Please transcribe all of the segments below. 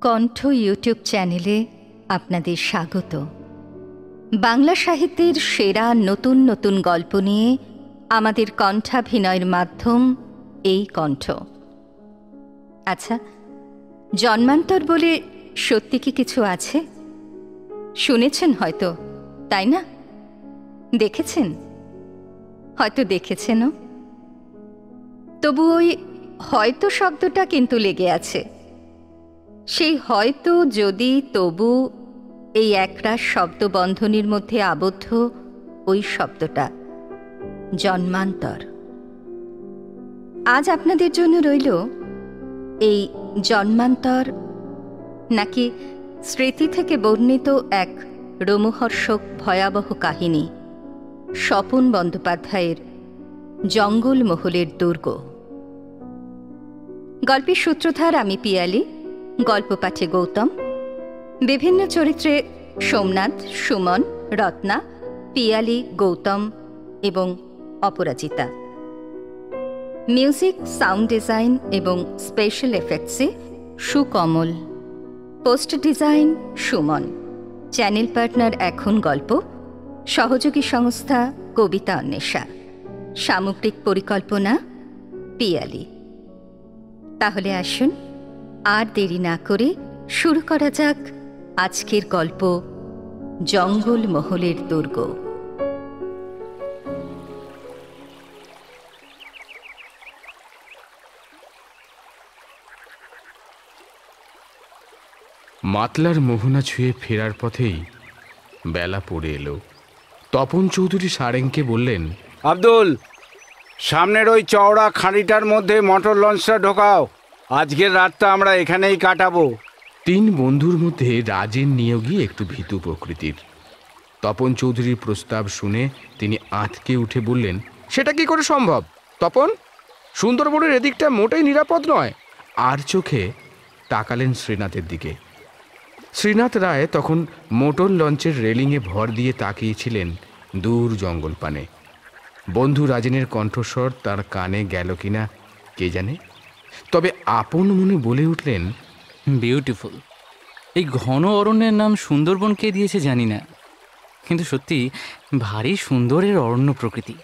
কণ্ঠ ইউটিউব চ্যানেলে আপনাদের স্বাগত। বাংলা সাহিত্যের সেরা নতুন নতুন গল্প নিয়ে আমাদের কণ্ঠাভিনয়ের মাধ্যম এই কণ্ঠ। আচ্ছা, জন্মান্তর বলে সত্যি কি কিছু আছে? শুনেছেন হয়তো, তাই না? দেখেছেন? হয়তো দেখেছেনও। তবু ওই হয়তো শব্দটা কিন্তু লেগে আছে। সেই হয়তো, যদি, তবু এই একরাশ শব্দবন্ধনীর মধ্যে আবদ্ধ ওই শব্দটা জন্মান্তর। আজ আপনাদের জন্য রইল এই জন্মান্তর, নাকি স্মৃতি থেকে বর্ণিত এক রোমহর্ষক ভয়াবহ কাহিনী স্বপন বন্দ্যোপাধ্যায়ের জঙ্গলমহলের দুর্গ। গল্পের সূত্রধার আমি পিয়ালি, গল্প পাঠে গৌতম, বিভিন্ন চরিত্রে সোমনাথ, সুমন, রত্না, পিয়ালি, গৌতম এবং অপরাজিতা। মিউজিক, সাউন্ড ডিজাইন এবং স্পেশাল এফেক্টসে Sukamal, post design Suman, channel partner এখন গল্প, সহযোগী সংস্থা কবিতা অন্বেষা, সামগ্রিক পরিকল্পনা পিয়ালি। তাহলে আসুন আর দেরি না করে শুরু করা যাক আজকের গল্প জঙ্গলমহলের দুর্গ। মাতলার মোহনা ছুঁয়ে ফেরার পথেই বেলা পড়ে এলো। তপন চৌধুরী সারেংকে বললেন, আব্দুল, সামনের ওই চওড়া খাঁড়িটার মধ্যে মোটর লঞ্চটা ঢোকাও। আজকের রাতটা আমরা এখানেই কাটাবো। তিন বন্ধুর মধ্যে রাজেন নিয়োগী একটু ভীতু প্রকৃতির। তপন চৌধুরীর প্রস্তাব শুনে তিনি আঁতকে উঠে বললেন, সেটা কি করে সম্ভব তপন? সুন্দরবনের এদিকটা মোটেই নিরাপদ নয়। আর চোখে তাকালেন শ্রীনাথের দিকে। শ্রীনাথ রায় তখন মোটর লঞ্চের রেলিংয়ে ভর দিয়ে তাকিয়েছিলেন দূর জঙ্গল পানে। বন্ধু রাজেনের কণ্ঠস্বর তার কানে গেল কিনা কে জানে, তবে আপন মনে বলে উঠলেন, বিউটিফুল। এই ঘন অরণ্যের নাম সুন্দরবন কে দিয়েছে জানি না, কিন্তু সত্যি ভারী সুন্দরের অরণ্য প্রকৃতি।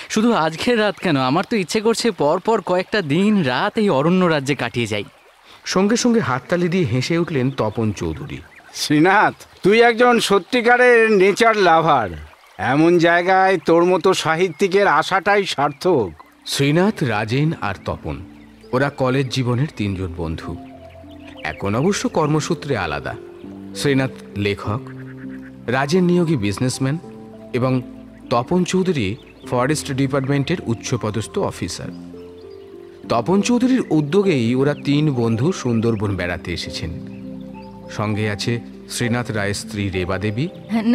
শুধু আজকের রাত কেন, আমার তো ইচ্ছে করছে পরপর কয়েকটা দিন রাত এই অরণ্য রাজ্যে কাটিয়ে যাই। সঙ্গে সঙ্গে হাততালি দিয়ে হেসে উঠলেন তপন চৌধুরী। শ্রীনাথ, তুই একজন সত্যিকারের নেচার লাভার। এমন জায়গায় তোর মতো সাহিত্যিকের আশাটাই সার্থক। শ্রীনাথ, রাজেন আর তপন, ওরা কলেজ জীবনের তিনজন বন্ধু। এখন অবশ্য কর্মসূত্রে আলাদা। শ্রীনাথ লেখক, রাজেন নিয়োগী বিজনেসম্যান এবং তপন চৌধুরী ফরেস্ট ডিপার্টমেন্টের উচ্চপদস্থ অফিসার। তপন চৌধুরীর উদ্যোগেই ওরা তিন বন্ধু সুন্দরবন বেড়াতে এসেছেন। সঙ্গে আছে শ্রীনাথ রায়ের স্ত্রী রেবা দেবী।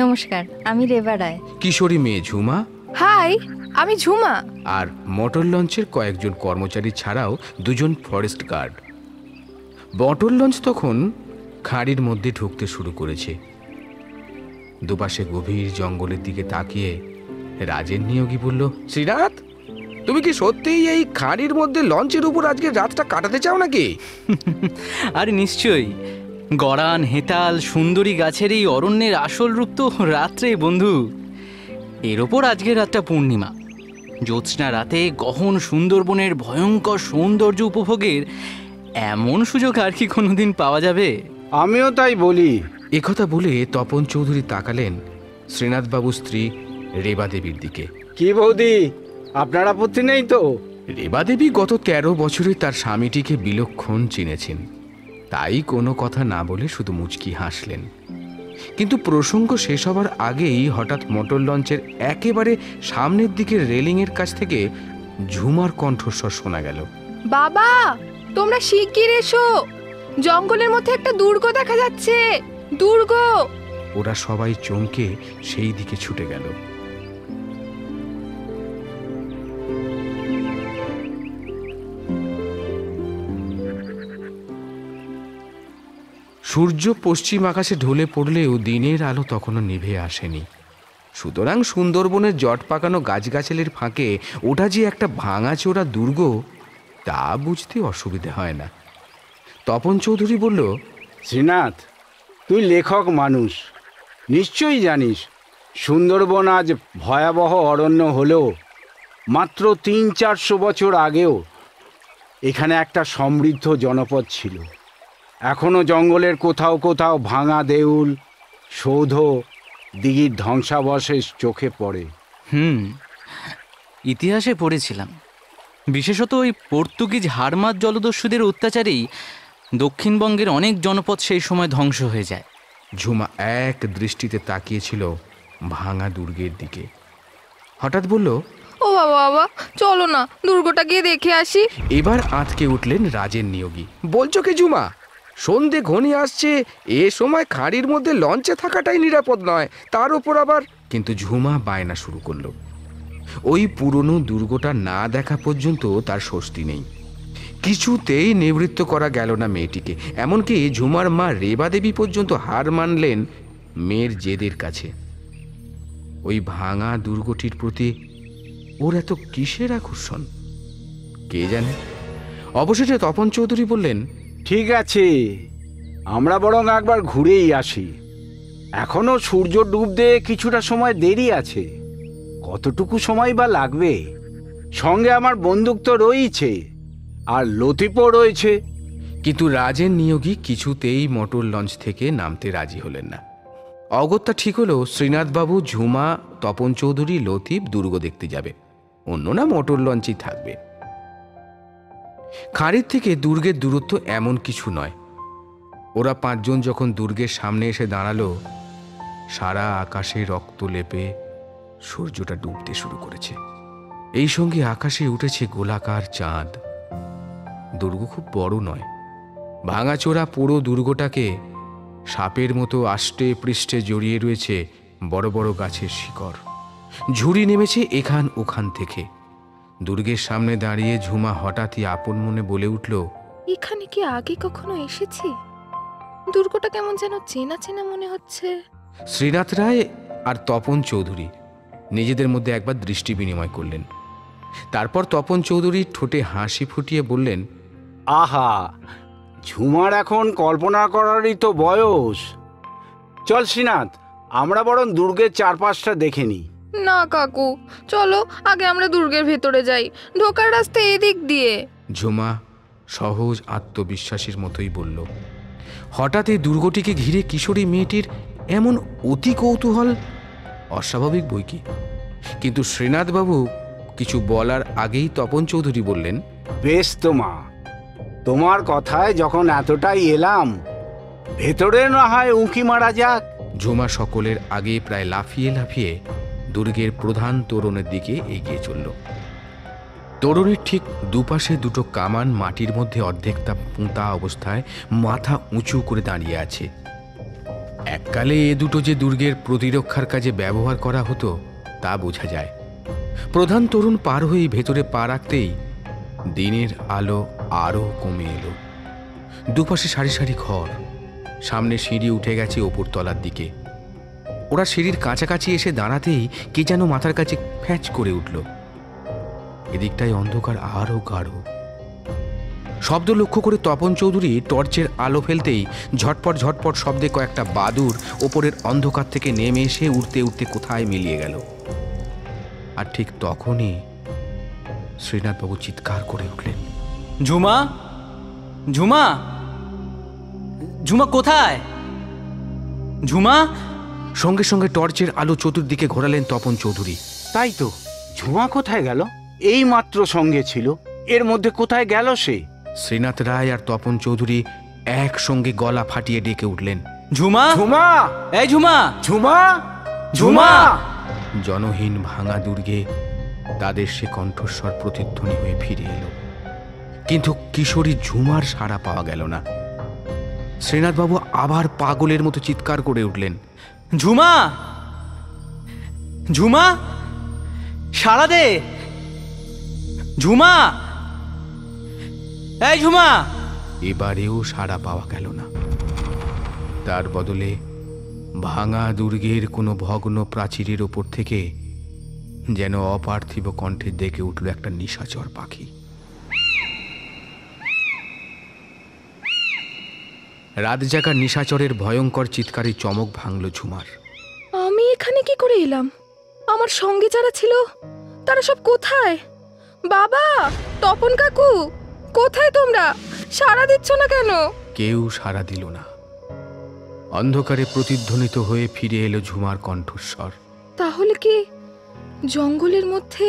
নমস্কার, আমি রেবা রায়। কিশোরী মেয়ে ঝুমা। হাই, আমি ঝুমা। আর মোটর লঞ্চের কয়েকজন কর্মচারী ছাড়াও দুজন ফরেস্ট গার্ড। মোটর লঞ্চ তখন খাঁড়ির মধ্যে ঢুকতে শুরু করেছে। দুপাশে গভীর জঙ্গলের দিকে তাকিয়ে রাজেন নিয়োগী বলল, শ্রীনাথ, তুমি কি সত্যিই এই খাঁড়ির মধ্যে লঞ্চের উপর আজকে রাতটা কাটাতে চাও নাকি? আরে নিশ্চয়ই, গড়ান, হেতাল, সুন্দরী গাছের এই অরণ্যের আসল রূপ তো রাত্রে বন্ধু। এর ওপর আজকের রাতটা পূর্ণিমা। জ্যোৎস্না রাতে গহন সুন্দরবনের ভয়ঙ্কর সৌন্দর্য উপভোগের এমন সুযোগ আর কি কোনোদিন পাওয়া যাবে? আমিও তাই বলি। একথা বলে তপন চৌধুরী তাকালেন শ্রীনাথবাবুর স্ত্রী রেবা দেবীর দিকে। কি বৌদি, আপনার আপত্তি নেই তো? রেবা দেবী গত 13 বছরে তার স্বামীটিকে বিলক্ষণ চিনেছেন, তাই কোনো কথা না বলে শুধু মুচকি হাসলেন। কিন্তু প্রসঙ্গ শেষ হবার আগেই হঠাৎ মোটর লঞ্চের একেবারে সামনের দিকে রেলিংয়ের কাছ থেকে ঝুমার কণ্ঠস্বর শোনা গেল। বাবা, তোমরা শিগগির এসো, জঙ্গলের মধ্যে একটা দুর্গ দেখা যাচ্ছে। দুর্গ! ওরা সবাই চমকে সেই দিকে ছুটে গেল। সূর্য পশ্চিম আকাশে ঢলে পড়লেও দিনের আলো তখনও নিভে আসেনি। সুতরাং সুন্দরবনের জট পাকানো গাছগাছালির ফাঁকে ওটা যে একটা ভাঙাচোরা দুর্গ তা বুঝতে অসুবিধে হয় না। তপন চৌধুরী বলল, শ্রীনাথ, তুই লেখক মানুষ, নিশ্চয়ই জানিস সুন্দরবন আজ ভয়াবহ অরণ্য হলেও মাত্র 300-400 বছর আগেও এখানে একটা সমৃদ্ধ জনপদ ছিল। এখনও জঙ্গলের কোথাও কোথাও ভাঙা দেউল, সৌধ, দিঘির ধ্বংসাবশেষ চোখে পড়ে। ইতিহাসে পড়েছিলাম, বিশেষত ওই পর্তুগিজ হারমাত জলদস্যুদের অত্যাচারেই দক্ষিণবঙ্গের অনেক জনপদ সেই সময় ধ্বংস হয়ে যায়। ঝুমা এক দৃষ্টিতে তাকিয়েছিল ভাঙা দুর্গের দিকে। হঠাৎ বলল, ও বাবা বাবা, চলো না দুর্গটা গিয়ে দেখে আসি। এবার আঁতকে উঠলেন রাজের নিয়োগী। বলছো কি ঝুমা? সন্ধে ঘনিয়ে আসছে, এ সময় খাঁড়ির মধ্যে লঞ্চে থাকাটাই নিরাপদ নয়, তার উপর আবার। কিন্তু ঝুমা বায়না শুরু করলো। ওই পুরনো দুর্গটা না দেখা পর্যন্ত তার স্বস্তি নেই। কিছুতেই নিবৃত্ত করা গেল না মেয়েটিকে। এমনকি ঝুমার মা রেবা দেবী পর্যন্ত হার মানলেন মেয়ের জেদের কাছে। ওই ভাঙা দুর্গটির প্রতি ওর এত কিসের আকর্ষণ কে জানে। অবশেষে তপন চৌধুরী বললেন, ঠিক আছে, আমরা বরং একবার ঘুরেই আসি। এখনো সূর্য ডুবতে কিছুটা সময় দেরি আছে। কতটুকু সময় বা লাগবে? সঙ্গে আমার বন্দুক তো রয়েছে, আর লতিফও রয়েছে। কিন্তু রাজের নিয়োগী কিছুতেই মোটর লঞ্চ থেকে নামতে রাজি হলেন না। অগত্যা ঠিক হলো শ্রীনাথবাবু, ঝুমা, তপন চৌধুরী, লতিফ দুর্গ দেখতে যাবে, অন্যরা মোটর লঞ্চেই থাকবে। খাঁড়ির থেকে দুর্গের দূরত্ব এমন কিছু নয়। ওরা 5 জন যখন দুর্গের সামনে এসে দাঁড়ালো, সারা আকাশে রক্ত লেপে সূর্যটা ডুবতে শুরু করেছে। এই সঙ্গে আকাশে উঠেছে গোলাকার চাঁদ। দুর্গ খুব বড় নয়, ভাঙাচোরা পুরো দুর্গটাকে সাপের মতো আষ্টে পৃষ্ঠে জড়িয়ে রয়েছে বড় বড় গাছের শিকড়। ঝুড়ি নেমেছে এখান ওখান থেকে। দুর্গের সামনে দাঁড়িয়ে ঝুমা হঠাৎই আপন মনে বলে উঠল, এখানে কি আগে কখনো এসেছি? দুর্গটা কেমন যেন চেনা চেনা মনে হচ্ছে। শ্রীনাথ রায় আর তপন চৌধুরী নিজেদের মধ্যে একবার দৃষ্টি বিনিময় করলেন। তারপর তপন চৌধুরী ঠোঁটে হাসি ফুটিয়ে বললেন, আহা, ঝুমার এখন কল্পনা করারই তো বয়স। চল শ্রীনাথ, আমরা বরং দুর্গের চারপাশটা দেখে নিই। না কাকু, চলো আগে আমরা দুর্গের ভেতরে যাই, ঢোকার রাস্তা এদিক দিয়ে। ঝুমা সহজ আত্মবিশ্বাসীর মতোই বলল। হঠাৎ এই দুর্গটিকে ঘিরে কিশোরী মেয়েটির এমন অতি কৌতূহল অস্বাভাবিক বই কি। কিন্তু শ্রীনাথবাবু কিছু বলার আগেই তপন চৌধুরী বললেন, বেশ তো মা, তোমার কথায় যখন এতটাই এলাম, ভেতরে না হয় উঁকি মারা যাক। ঝুমা সকলের আগে প্রায় লাফিয়ে লাফিয়ে দুর্গের প্রধান তোরণের দিকে এগিয়ে চলল। তোরণের ঠিক দুপাশে দুটো কামান মাটির মধ্যে অর্ধেকটা পুঁতা অবস্থায় মাথা উঁচু করে দাঁড়িয়ে আছে। এককালে এ দুটো যে দুর্গের প্রতিরক্ষার কাজে ব্যবহার করা হতো তা বোঝা যায়। প্রধান তোরণ পার হয়ে ভেতরে পা রাখতেই দিনের আলো আরও কমে এলো। দুপাশে সারি সারি ঘর, সামনে সিঁড়ি উঠে গেছে ওপর তলার দিকে। ওরা সিঁড়ির কাছাকাছি এসে দাঁড়াতেই কে যেন মাথার কাছে ফ্যাঁচ করে উঠল। এদিকটায় অন্ধকার আরও গাঢ়। শব্দ লক্ষ্য করে তপন চৌধুরী টর্চের আলো ফেলতেই ঝটপট ঝটপট শব্দে কয়েকটা বাদুড় ওপরের অন্ধকার থেকে নেমে এসে উড়তে উড়তে কোথায় মিলিয়ে গেল। আর ঠিক তখনই শ্রীনাথবাবু চিৎকার করে উঠলেন, ঝুমা, ঝুমা, ঝুমা কোথায়? ঝুমা! সঙ্গে সঙ্গে টর্চের আলো চতুর্দিকে ঘোরালেন তপন চৌধুরী। তাই তো, ঝুমা কোথায় গেল? এই মাত্র সঙ্গে ছিল, এর মধ্যে কোথায় গেল সে? শ্রীনাথ রায় আর তপন চৌধুরী একসঙ্গে গলা ফাটিয়ে ডেকে উঠলেন, ঝুমা! ঝুমা! এই ঝুমা! ঝুমা! ঝুমা! জনহীন ভাঙা দুর্গে তাদের সে কণ্ঠস্বর প্রতিধ্বনি হয়ে ফিরে এলো। কিন্তু কিশোরী ঝুমার সাড়া পাওয়া গেল না। শ্রীনাথবাবু আবার পাগলের মতো চিৎকার করে উঠলেন, ঝুমা! ঝুমা! সাড়া দে! ঝুমা! এই ঝুমা! এবারেও সাড়া পাওয়া গেল না। তার বদলে ভাঙা দুর্গের কোনো ভগ্ন প্রাচীরের ওপর থেকে যেন অপার্থিব কণ্ঠে ডেকে উঠল একটা নিশাচর পাখি। রাত জাগা নিশাচরের ভয়ঙ্কর চিৎকারে চমক ভাঙল ঝুমার। আমি এখানে কি করে এলাম? আমার সঙ্গে যারা ছিল তারা সব কোথায়? বাবা, তপন কাকু, কোথায় তোমরা? সাড়া দিচ্ছ না কেন? কেউ সাড়া দিল না। অন্ধকারে প্রতিধ্বনিত হয়ে ফিরে এলো ঝুমার কণ্ঠস্বর। তাহলে কি জঙ্গলের মধ্যে,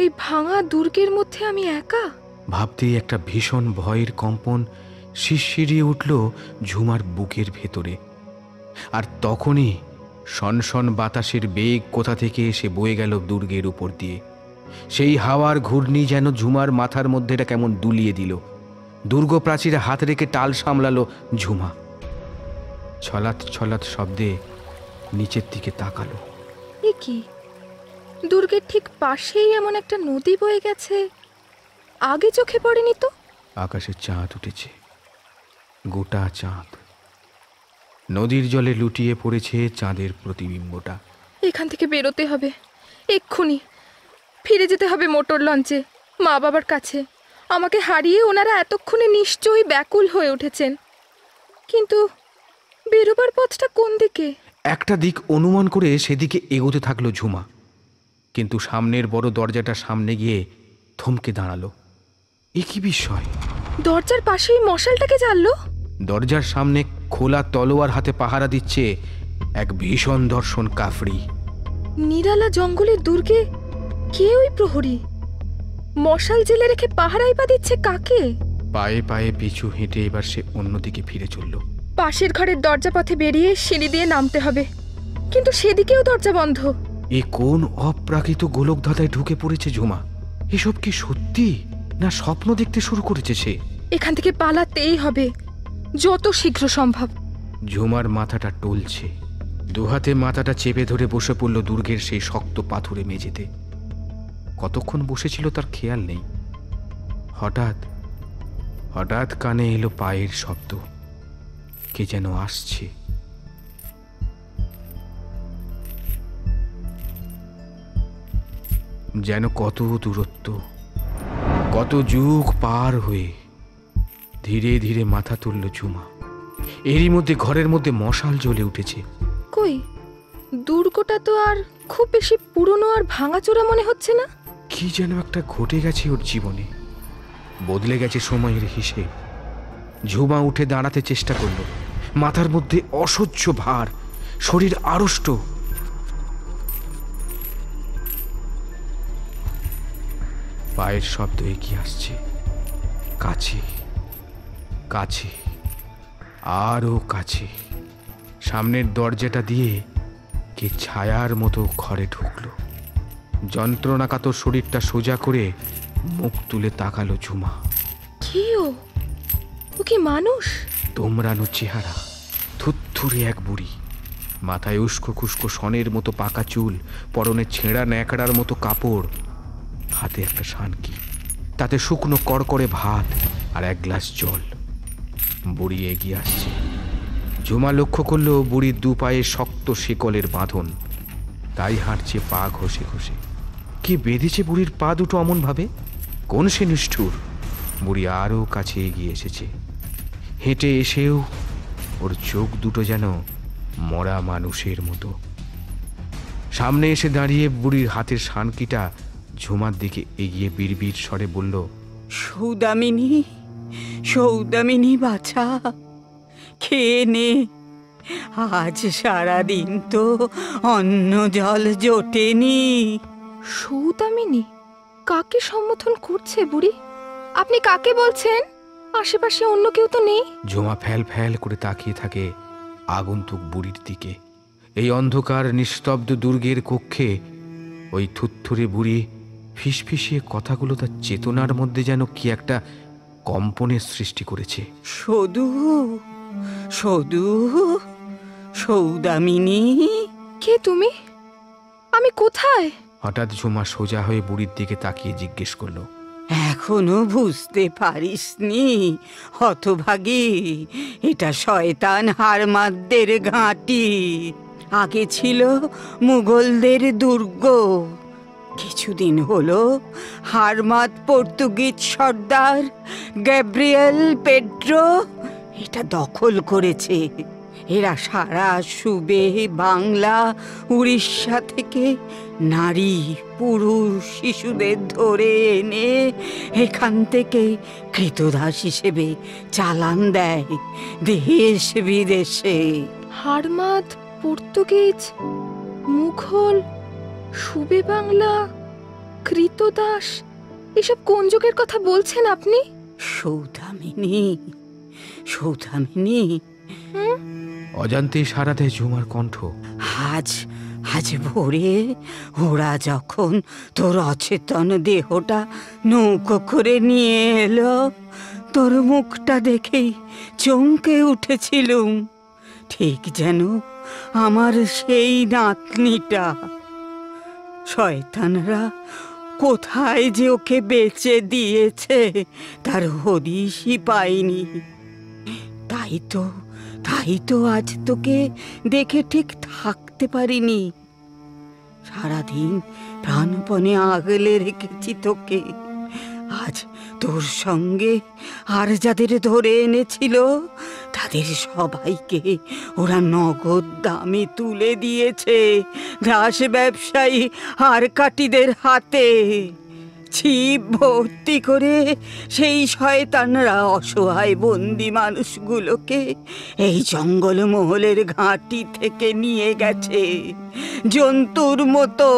এই ভাঙা দুর্গের মধ্যে আমি একা? ভাবতেই একটা ভীষণ ভয়ের কম্পন শিরশিরিয়ে উঠল ঝুমার বুকের ভেতরে। আর তখনই সনসন বাতাসের বেগ কোথা থেকে এসে বয়ে গেল দুর্গের উপর দিয়ে। সেই হাওয়ার ঘূর্ণি যেন ঝুমার মাথার মধ্যেটা কেমন দুলিয়ে দিল। দুর্গ প্রাচীরে হাত রেখে টাল সামলালো ঝুমা। ছলাৎ ছলাৎ শব্দে নিচের দিকে তাকালো। এ কি? দুর্গের ঠিক পাশেই এমন একটা নদী বয়ে গেছে, আগে চোখে পড়েনি তো। আকাশে চাঁদ উঠেছে, গোটা চাঁদ। নদীর জলে লুটিয়ে পড়েছে চাঁদের প্রতিবিম্বটা। এখান থেকে বেরোতে হবে এক্ষুনি। ফিরে যেতে হবে মোটর লঞ্চে মা বাবার কাছে। আমাকে হারিয়ে ওনারা এতক্ষণে নিশ্চয়ই ব্যাকুল হয়ে উঠেছেন। কিন্তু বেরোবার পথটা কোন দিকে? একটা দিক অনুমান করে সেদিকে এগোতে থাকলো ঝুমা, কিন্তু সামনের বড় দরজাটা সামনে গিয়ে থমকে দাঁড়ালো। এ কি বিস্ময়! দরজার পাশেই মশালটাকে জ্বাললো। দরজার সামনে খোলা তলোয়ার হাতে পাহারা দিচ্ছে এক ভীষণ দর্শন কাফরি। নিরালা জঙ্গলের দুর্গে কে ওই প্রহরী? মশাল জেলে রেখে পাহারাই বা দিচ্ছে কাকে? পায়ে পায়ে পিছু হেঁটে এবার সে অন্যদিকে ফিরে চলল। পাশের ঘরের দরজা পথে বেরিয়ে সিঁড়ি দিয়ে নামতে হবে, কিন্তু সেদিকেও দরজা বন্ধ। এ কোন অপ্রাকৃত গোলকধাঁধায় ঢুকে পড়েছে ঝুমা? এসব কি সত্যি না স্বপ্ন দেখতে শুরু করেছে সে? এখান থেকে পালাতেই হবে যত শীঘ্র সম্ভব। ঝুমার মাথাটা টলছে। দুহাতে মাথাটা চেপে ধরে বসে পড়ল দুর্গের সেই শক্ত পাথুরে মেঝেতে। কতক্ষণ বসেছিল তার খেয়াল নেই। হঠাৎ হঠাৎ কানে এলো পায়ের শব্দ। কে যেন আসছে। যেন কত দূরত্ব, কত যুগ পার হয়ে। ধীরে ধীরে মাথা তুলল ঝুমা। এরই মধ্যে ঘরের মধ্যে মশাল জ্বলে উঠেছে। কই, দুর্গটা তো আর খুব বেশি পুরনো আর ভাঙাচোরা মনে হচ্ছে না। কি যেন একটা ঘটে গেছে ওর জীবনে, বদলে গেছে সময়ের হিসেব। ঝুমা উঠে দাঁড়াতে চেষ্টা করলো। মাথার মধ্যে অসহ্য ভার, শরীর আড়ষ্ট। পায়ের শব্দ এগিয়ে আসছে, কাছে কাছে, আরও কাছে। সামনের দরজাটা দিয়ে কে ছায়ার মতো ঘরে ঢুকলো। যন্ত্রণাকাতর শরীরটা সোজা করে মুখ তুলে তাকালো ঝুমা। কি ও কি মানুষ? তোমরানো চেহারা, থুত্থুরে এক বুড়ি, মাথায় উস্কো খুস্কো সনের মতো পাকা চুল, পরনে ছেঁড়া ন্যাকড়ার মতো কাপড়, হাতে একটা শানকি, তাতে শুকনো কড়কড়ে ভাত আর এক গ্লাস জল। বুড়ি এগিয়ে আসছে। ঝুমা লক্ষ্য করলো বুড়ির দু পায়ে শক্ত শিকলের বাঁধন, তাই হাঁটছে পা ঘষে ঘষে। কি বেঁধেছে বুড়ির পা দুটো অমন ভাবে? কোন সে নিষ্ঠুর! বুড়ি আরও কাছে এগিয়ে এসেছে। হেঁটে এসেও ওর চোখ দুটো যেন মরা মানুষের মতো। সামনে এসে দাঁড়িয়ে বুড়ির হাতের শানকিটা ঝুমার দিকে এগিয়ে বিড়বিড় স্বরে বলল, সৌদামিনী, সৌদামিনী বাছা, খেয়ে নে। আজ সারাদিন তো অন্ন জল জোটেনি। সৌদামিনী? কাকে সম্বোধন করছে বুড়ি? আপনি কাকে বলছেন? আশেপাশে অন্য কেউ তো নেই। ঝুমা ফ্যাল ফ্যাল করে তাকিয়ে থাকে আগন্তুক বুড়ির দিকে। এই অন্ধকার নিস্তব্ধ দুর্গের কক্ষে ওই থুত্থুরে বুড়ি ফিসফিসিয়ে কথাগুলো তার চেতনার মধ্যে যেন কি একটা কম্পনের সৃষ্টি করেছে। সদু, সদু, সৌদামিনী। কে তুমি? আমি কোথায়? হঠাৎ ঝুমা সোজা হয়ে বুড়ির দিকে তাকিয়ে জিজ্ঞেস করলো, এখনো বুঝতে পারিসনি হতভাগী? এটা শয়তান হারমাদদের ঘাঁটি। আগে ছিল মুঘলদের দুর্গ। কিছুদিন হলো হারমাদ পর্তুগিজ সর্দার গ্যাব্রিয়েল পেড্রো এটা দখল করেছে। এরা সারা সুবে, বাংলা, উড়িষ্যা থেকে নারী, পুরুষ, শিশুদের ধরে এনে এখান থেকে কৃতদাস হিসেবে চালান দেয় দেশ বিদেশে। হারমাদ, পর্তুগিজ, মুঘল, সুবে বাংলা, কৃতদাস, এসব কোন যুগের কথা বলছেন আপনি? সৌদামিনী, সৌদামিনী, অজান্তেই সারা দেয় ঝুমার কণ্ঠ। আজ আজ ভোরে ওরা যখন তোর অচেতন দেহটা নৌকো করে নিয়ে এলো, তোর মুখটা দেখেই চমকে উঠেছিলুম, ঠিক যেন আমার সেই নাতনিটা। শয়তানরা কোথায় যে ওকে বেচে দিয়েছে তার হদিশই পাইনি। তাই তো আজ তোকে দেখে ঠিক থাকতে পারিনি। সারাদিন প্রাণপণে আগলে রেখেছি তোকে। আজ তোর সঙ্গে আর যাদের ধরে এনেছিল তাদের সবাইকে ওরা নগদ দামে তুলে দিয়েছে দাস ব্যবসায়ী আর কাটিদের হাতে। ছিপ ভর্তি করে সেই শয়তানরা অসহায় বন্দি মানুষগুলোকে এই জঙ্গলমহলের ঘাঁটি থেকে নিয়ে গেছে জন্তুর মতো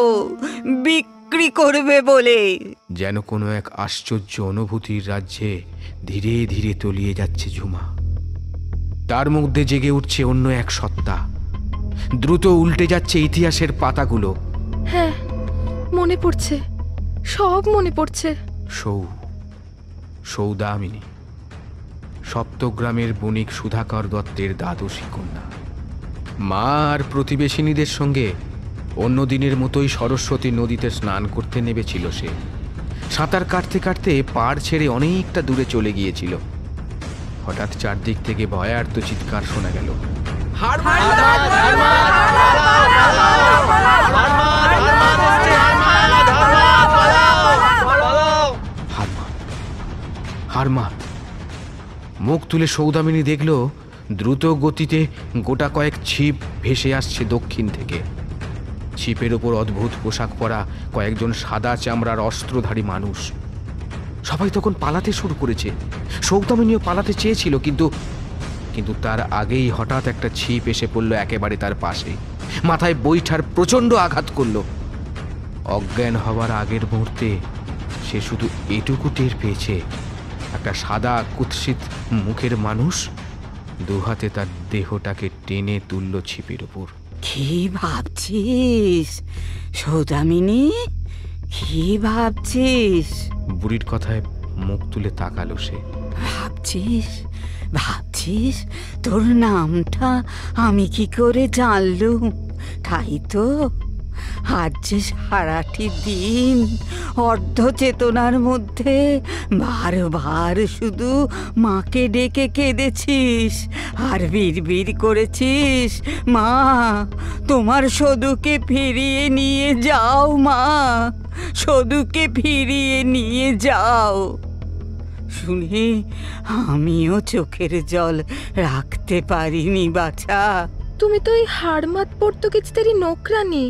বিক্রি করবে বলে। যেন কোনো এক আশ্চর্য অনুভূতির রাজ্যে ধীরে ধীরে তলিয়ে যাচ্ছে ঝুমা। তার মধ্যে জেগে উঠছে অন্য এক সত্তা। দ্রুত উল্টে যাচ্ছে ইতিহাসের পাতাগুলো। হ্যাঁ, মনে পড়ছে, সব মনে পড়ছে। সৌদামিনী, সপ্তগ্রামের বণিক সুধাকর দত্তের দ্বাদশী কন্যা। মা আর প্রতিবেশিনীদের সঙ্গে অন্য দিনের মতোই সরস্বতী নদীতে স্নান করতে নেমেছিল সে। সাঁতার কাটতে কাটতে পাড় ছেড়ে অনেকটা দূরে চলে গিয়েছিল। হঠাৎ চারদিক থেকে ভয়ার্ত চিৎকার শোনা গেল। হারমাদ। মুখ তুলে সৌদামিনী দেখল দ্রুত গতিতে গোটা কয়েক ছিপ ভেসে আসছে দক্ষিণ থেকে। ছিপের ওপর অদ্ভুত পোশাক পরা কয়েকজন সাদা চামড়ার অস্ত্রধারী মানুষ। সবাই তখন পালাতে শুরু করেছে। সৌদামিনীও পালাতে চেয়েছিল, কিন্তু তার আগেই হঠাৎ একটা ছিপ এসে পড়ল একেবারে তার পাশে। মাথায় বৈঠার প্রচণ্ড আঘাত করল। অজ্ঞান হওয়ার আগের মুহূর্তে সে শুধু এটুকু টের পেয়েছে, একটা সাদা কুৎসিত মুখের মানুষ দুহাতে তার দেহটাকে টেনে তুলল ছিপের উপর। কি ভাবছিস সৌদামিনী, কি ভাবছিস? বুড়ির কথায় মুখ তুলে তাকালো সে। ভাবছিস তোর নামটা আমি কি করে জানলুম? তাই তো, আজ যে সারাটি দিন অর্ধ চেতনার মধ্যে বারবার শুধু মাকে ডেকে কেঁদেছিস আর বিড়বিড় করেছিস, মা তোমার সদুকে ফিরিয়ে নিয়ে যাও, মা সদুকে ফিরিয়ে নিয়ে যাও। শুনে আমিও চোখের জল রাখতে পারিনি বাছা। তুমি তো এই হারমাদ পর্তুগিজদেরই নৌকরানি।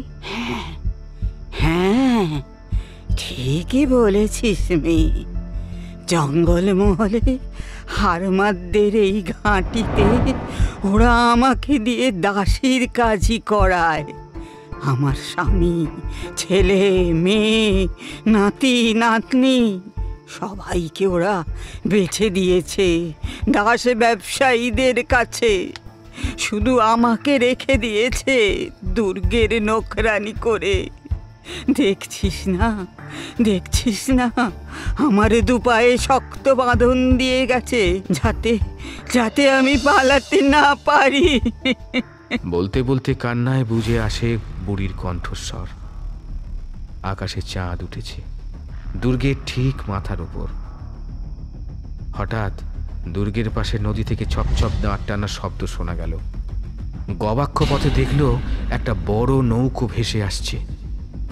হ্যাঁ, ঠিকই বলেছিস মেয়ে। জঙ্গলমহলে হারমাদদের এই ঘাঁটিতে ওরা আমাকে দিয়ে দাসীর কাজই করায়। আমার স্বামী, ছেলে, মেয়ে, নাতি নাতনি সবাইকে ওরা বেছে দিয়েছে দাস ব্যবসায়ীদের কাছে। শুধু আমাকে রেখে দিয়েছে দুর্গের নৌকরানি করে। দেখছিস না আমার দুপায়ে শক্ত বাঁধন দিয়ে গেছে, যাতে আমি পালাতে না পারি। বলতে বলতে কান্নায় বুঝে আসে বুড়ির কণ্ঠস্বর। আকাশে চাঁদ উঠেছে দুর্গের ঠিক মাথার উপর। হঠাৎ দুর্গের পাশে নদী থেকে ছপছপ দাঁড় টানার শব্দ শোনা গেল। গবাক্ষ পথে দেখল একটা বড় নৌকো ভেসে আসছে।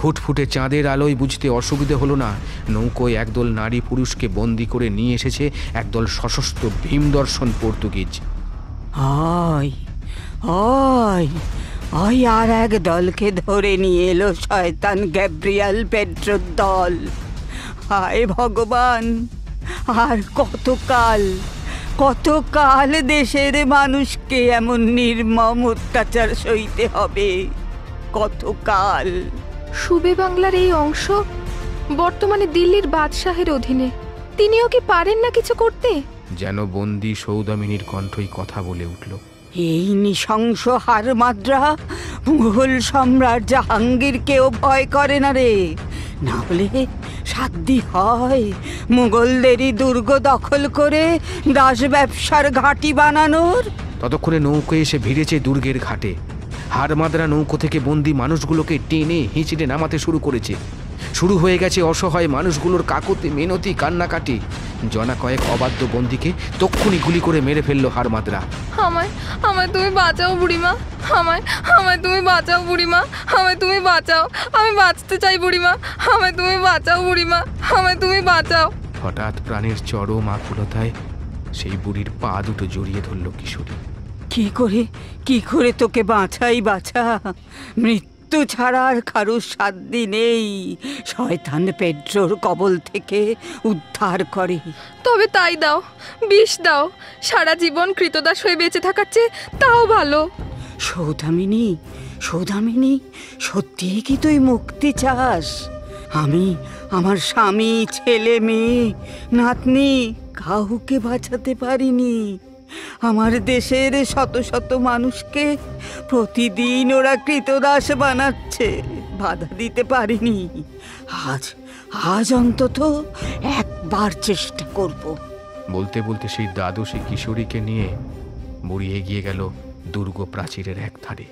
ফুটফুটে চাঁদের আলোয় বুঝতে অসুবিধে হলো না, নৌকোয় একদল নারী পুরুষকে বন্দি করে নিয়ে এসেছে একদল সশস্ত্র ভীমদর্শন পর্তুগিজ। ওই ওই ওই আর এক দলকে ধরে নিয়ে এলো শয়তান গ্যাব্রিয়েল পেড্রোর দল। হায় ভগবান, আর কতকাল কতকাল দেশের মানুষকে এমন নির্মম অত্যাচার সইতে হবে? কতকাল? সুবে বাংলার এই অংশ বর্তমানে দিল্লির বাদশাহের অধীনে। তিনিও কি পারেন না কিছু করতে? যেন বন্দি সৌদামিনীর কণ্ঠই কথা বলে উঠল। এই নৃশংস হারমাদ্রা মুঘল সম্রাট জাহাঙ্গীরকেও ভয় করে না রে। না হলে সাধ্য হয় মুঘলদেরই দুর্গ দখল করে দাস ব্যবসার ঘাঁটি বানানোর। ততক্ষণে নৌকো এসে ভিড়েছে দুর্গের ঘাটে। হারমাদরা নৌকো থেকে বন্দি মানুষগুলোকে টেনে হিঁচড়ে নামাতে শুরু করেছে। শুরু হয়ে গেছে অসহায় মানুষগুলোর কাকুতি মিনতি কান্নাকাটি। জনা কয়েক অবাধ্য বন্দিকে তক্ষুনি গুলি করে মেরে ফেললো হারমাদরা। আমায় আমায় তুমি বাঁচাও বুড়িমা, আমায় আমায় তুমি বাঁচাও বুড়িমা, আমায় তুমি বাঁচাও, আমি বাঁচতে চাই বুড়িমা, আমায় তুমি বাঁচাও বুড়িমা, আমায় তুমি বাঁচাও। হঠাৎ প্রাণের চরম আকুলতায় সেই বুড়ির পা দুটো জড়িয়ে ধরল কিশোরী। কি করে তোকে বাঁচাই বাছা? মৃত্যু ছাড়া আর কারুর সাধ্য নেই শয়তান পেড্রোর কবল থেকে উদ্ধার করে। তবে তাই দাও, বিষ দাও। সারা জীবন কৃতদাস হয়ে বেঁচে থাকার চেয়ে তাও ভালো। সৌদামিনী, সৌদামিনী, সত্যিই কি তুই মুক্তি চাস? আমি আমার স্বামী, ছেলে মেয়ে, নাতনি কাউকে বাঁচাতে পারিনি। আমার দেশের শত শত মানুষকে প্রতিদিন ওরা কৃতদাস বানাচ্ছে, বাধা দিতে পারিনি। আজ অন্তত একবার চেষ্টা করব। বলতে বলতে সেই দ্বাদশী কিশোরীকে নিয়ে বুড়ি এগিয়ে গেল দুর্গ প্রাচীরের এক ধারে।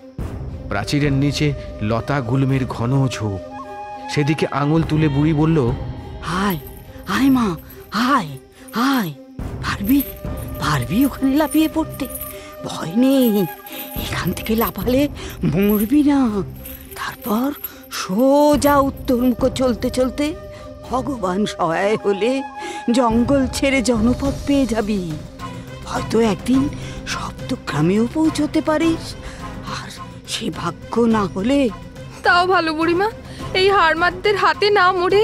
প্রাচীরের নিচে লতা গুল্মের ঘন ঝোপ। সেদিকে আঙুল তুলে বুড়ি বলল, আয় আয় মা, আয় আয়। পারবি পারবি ওখানে লাফিয়ে পড়তে? ভয় নেই, এখান থেকে লাফালে মরবি না। তারপর সোজা উত্তর মুখ চলতে চলতে ভগবান সহায় হলে জঙ্গল ছেড়ে জনপদ পেয়ে যাবি। হয়তো একদিন সপ্তগ্রামেও পৌঁছতে পারিস। আর সে ভাগ্য না হলে? তাও ভালো বুড়িমা, এই হারমাদদের হাতে না মরে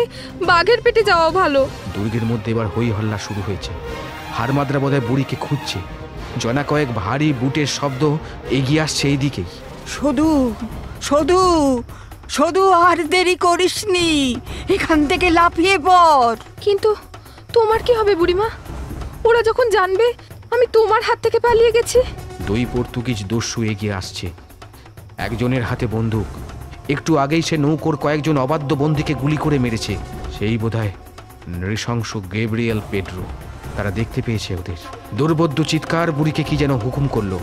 বাঘের পেটে যাওয়া ভালো। দুর্গের মধ্যে এবার হই হল্লা শুরু হয়েছে। হারমাদরা বোধহয় বুড়িকে খুঁজছে। জনা কয়েক ভারী বুটের শব্দ এগিয়ে আসছে এই দিকেই। শুধু শুধু শুধু আর দেরি করিসনি, এখান থেকে লাফিয়ে পড়। কিন্তু তোমার কি হবে বুড়িমা? ওরা যখন জানবে আমি তোমার হাত থেকে পালিয়ে গেছি। দুই পর্তুগিজ দস্যু এগিয়ে আসছে। একজনের হাতে বন্দুক। একটু আগেই সে নৌকোর কয়েকজন অবাধ্য বন্দীকে গুলি করে মেরেছে। সেই বোধহয় নৃশংস গ্যাব্রিয়েল পেড্রো। তারা দেখতে পেয়েছে ওদের। দুর্বোধ্য চিৎকার বুড়িকে কি যেন হুকুম করলো।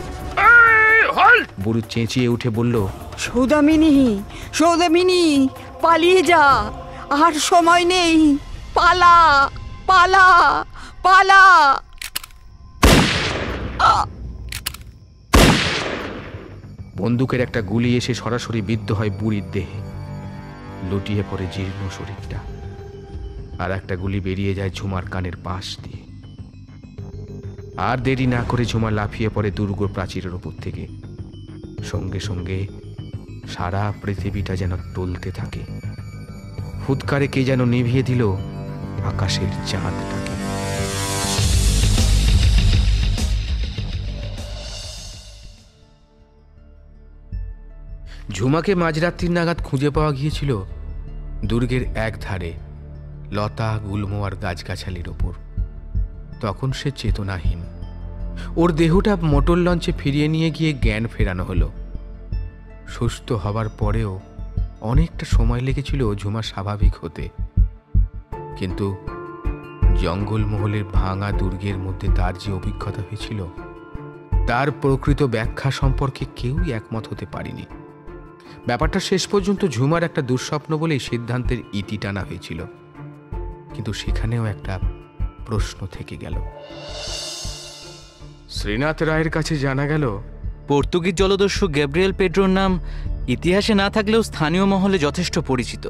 বুড়ি চেঁচিয়ে উঠে বলল, সৌদামিনী, সৌদামিনী, পালিয়ে যা, আর সময় নেই, পালা পালা পালা। বন্দুকের একটা গুলি এসে সরাসরি বিদ্ধ হয় বুড়ির দেহে। লুটিয়ে পড়ে জীর্ণ শরীরটা। আর একটা গুলি বেরিয়ে যায় ঝুমার কানের পাশ দিয়ে। আর দেরি না করে ঝুমা লাফিয়ে পড়ে দুর্গ প্রাচীরের ওপর থেকে। সঙ্গে সঙ্গে সারা পৃথিবীটা যেন টলতে থাকে। ফুৎকারে কে যেন নিভিয়ে দিল আকাশের চাঁদটাকে। ঝুমাকে মাঝরাত্রির নাগাদ খুঁজে পাওয়া গিয়েছিল দুর্গের এক ধারে লতা গুল্ম আর গাছগাছালির ওপর। তখন সে চেতনাহীন। ওর দেহটা মোটর লঞ্চে ফিরিয়ে নিয়ে গিয়ে জ্ঞান ফেরানো হলো। সুস্থ হবার পরেও অনেকটা সময় লেগেছিল ঝুমা স্বাভাবিক হতে। কিন্তু জঙ্গলমহলের ভাঙা দুর্গের মধ্যে তার যে অভিজ্ঞতা হয়েছিল তার প্রকৃত ব্যাখ্যা সম্পর্কে কেউই একমত হতে পারেনি। ব্যাপারটা শেষ পর্যন্ত ঝুমার একটা দুঃস্বপ্ন বলেই সিদ্ধান্তের ইতি টানা হয়েছিল। কিন্তু সেখানেও একটা প্রশ্ন থেকে গেল। শ্রীনাথ রায়ের কাছে জানা গেল পর্তুগিজ জলদস্যু গ্যাব্রিয়েল পেড্রোর নাম ইতিহাসে না থাকলেও স্থানীয় মহলে যথেষ্ট পরিচিত।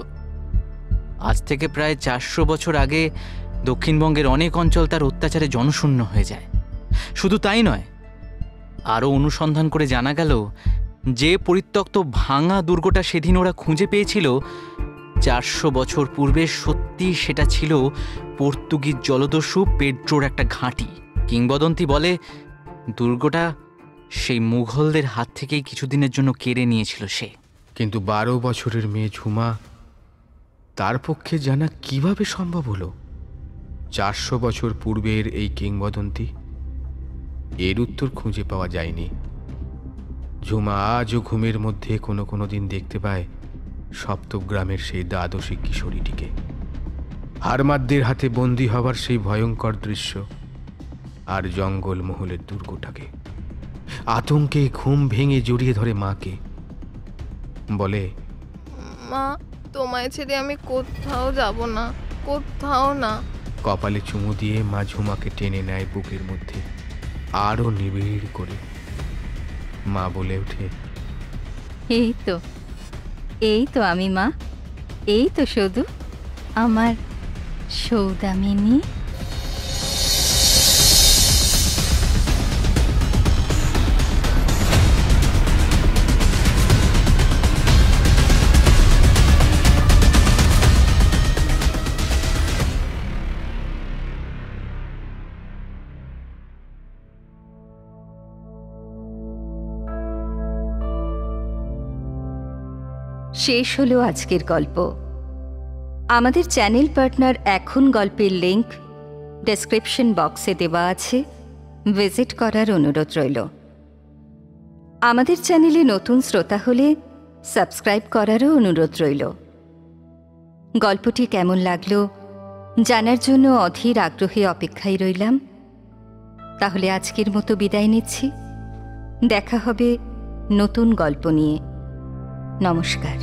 আজ থেকে প্রায় 400 বছর আগে দক্ষিণবঙ্গের অনেক অঞ্চল তার অত্যাচারে জনশূন্য হয়ে যায়। শুধু তাই নয়, আরও অনুসন্ধান করে জানা গেল যে পরিত্যক্ত ভাঙা দুর্গটা সেদিন ওরা খুঁজে পেয়েছিল, 400 বছর পূর্বে সত্যি সেটা ছিল পর্তুগিজ জলদস্যু পেড্রোর একটা ঘাঁটি। কিংবদন্তি বলে দুর্গটা সেই মুঘলদের হাত থেকেই কিছুদিনের জন্য কেড়ে নিয়েছিল সে। কিন্তু 12 বছরের মেয়ে ঝুমা, তার পক্ষে জানা কিভাবে সম্ভব হলো 400 বছর পূর্বের এই কিংবদন্তি? এর উত্তর খুঁজে পাওয়া যায়নি। ঝুমা আজও ঘুমের মধ্যে কোনো কোনো দিন দেখতে পায় সপ্তগ্রামের সেই দ্বাদশী কিশোরীটিকে, হারমাদদের হাতে বন্দী হবার সেই ভয়ঙ্কর দৃশ্য, আর জঙ্গলমহলের দুর্গটাকে। আতঙ্কে ঘুম ভেঙে জড়িয়ে ধরে মাকে, বলে, মা, তোমায় ছেড়ে আমি কোথাও যাব না, কোথাও না। কপালে চুমু দিয়ে মা ঝুমাকে টেনে নেয় বুকের মধ্যে আরো নিবিড় করে। মা বলে ওঠে, এই তো আমি মা, এই তো শুধু আমার সৌদামিনী। শেষ হলো আজকের গল্প। আমাদের চ্যানেল পার্টনার এখন গল্পের লিংক ডেসক্রিপশন বক্সে দেওয়া আছে, ভিজিট করার অনুরোধ রইল। আমাদের চ্যানেলে নতুন শ্রোতা হলে সাবস্ক্রাইব করারও অনুরোধ রইল। গল্পটি কেমন লাগলো জানার জন্য অধীর আগ্রহে অপেক্ষায় রইলাম। তাহলে আজকের মতো বিদায় নিচ্ছি। দেখা হবে নতুন গল্প নিয়ে। নমস্কার।